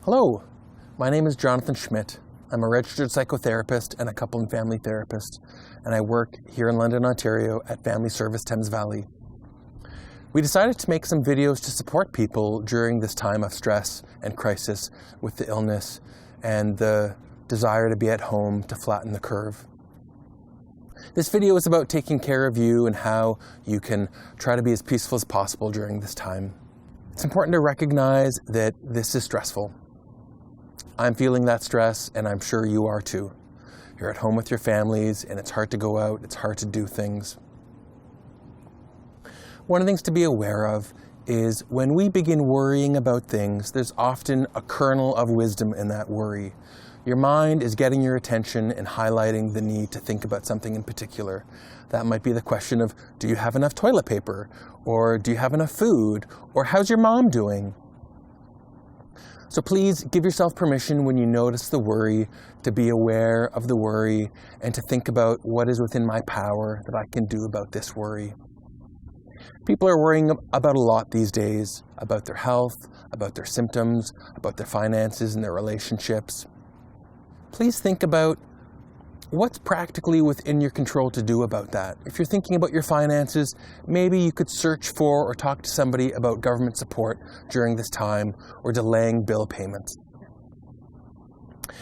Hello, my name is Jonathan Schmidt. I'm a registered psychotherapist and a couple and family therapist, and I work here in London, Ontario at Family Service Thames Valley. We decided to make some videos to support people during this time of stress and crisis with the illness and the desire to be at home to flatten the curve. This video is about taking care of you and how you can try to be as peaceful as possible during this time. It's important to recognize that this is stressful. I'm feeling that stress, and I'm sure you are too. You're at home with your families, and it's hard to go out, it's hard to do things. One of the things to be aware of is when we begin worrying about things, there's often a kernel of wisdom in that worry. Your mind is getting your attention and highlighting the need to think about something in particular. That might be the question of, do you have enough toilet paper? Or do you have enough food? Or how's your mom doing? So please give yourself permission when you notice the worry to be aware of the worry and to think about what is within my power that I can do about this worry. People are worrying about a lot these days, about their health, about their symptoms, about their finances and their relationships. Please think about what's practically within your control to do about that. If you're thinking about your finances, maybe you could search for or talk to somebody about government support during this time or delaying bill payments.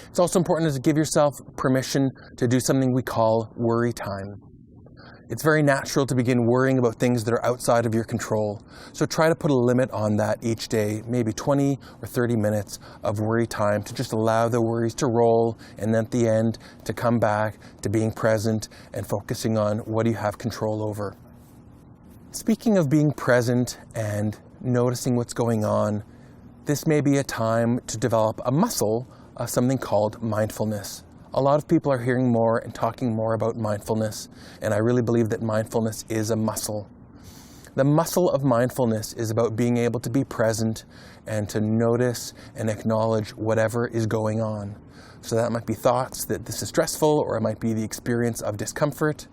It's also important to give yourself permission to do something we call worry time. It's very natural to begin worrying about things that are outside of your control. So try to put a limit on that each day, maybe 20 or 30 minutes of worry time to just allow the worries to roll, and then at the end to come back to being present and focusing on what you have control over. Speaking of being present and noticing what's going on, this may be a time to develop a muscle of something called mindfulness. A lot of people are hearing more and talking more about mindfulness, and I really believe that mindfulness is a muscle. The muscle of mindfulness is about being able to be present and to notice and acknowledge whatever is going on. So that might be thoughts that this is stressful, or it might be the experience of discomfort.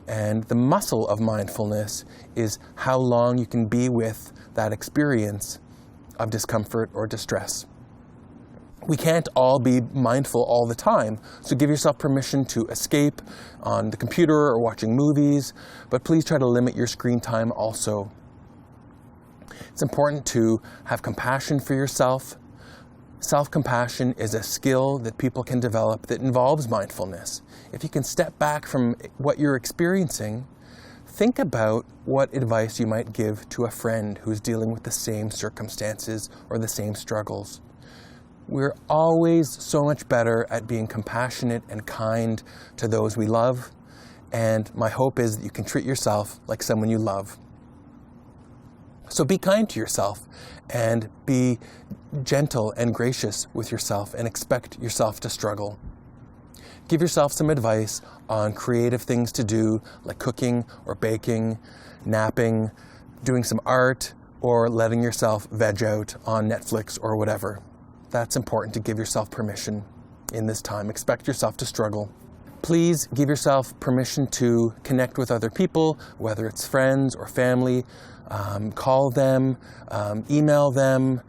And the muscle of mindfulness is how long you can be with that experience of discomfort or distress. We can't all be mindful all the time, so give yourself permission to escape on the computer or watching movies, but please try to limit your screen time also. It's important to have compassion for yourself. Self-compassion is a skill that people can develop that involves mindfulness. If you can step back from what you're experiencing, think about what advice you might give to a friend who's dealing with the same circumstances or the same struggles. We're always so much better at being compassionate and kind to those we love, and my hope is that you can treat yourself like someone you love. So be kind to yourself and be gentle and gracious with yourself and expect yourself to struggle. Give yourself some advice on creative things to do like cooking or baking, napping, doing some art, or letting yourself veg out on Netflix or whatever. That's important to give yourself permission in this time. Expect yourself to struggle. Please give yourself permission to connect with other people, whether it's friends or family. Call them, email them.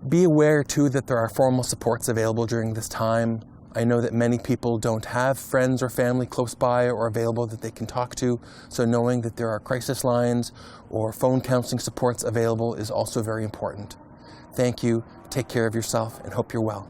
Be aware too that there are formal supports available during this time. I know that many people don't have friends or family close by or available that they can talk to, so knowing that there are crisis lines or phone counseling supports available is also very important. Thank you, take care of yourself, and hope you're well.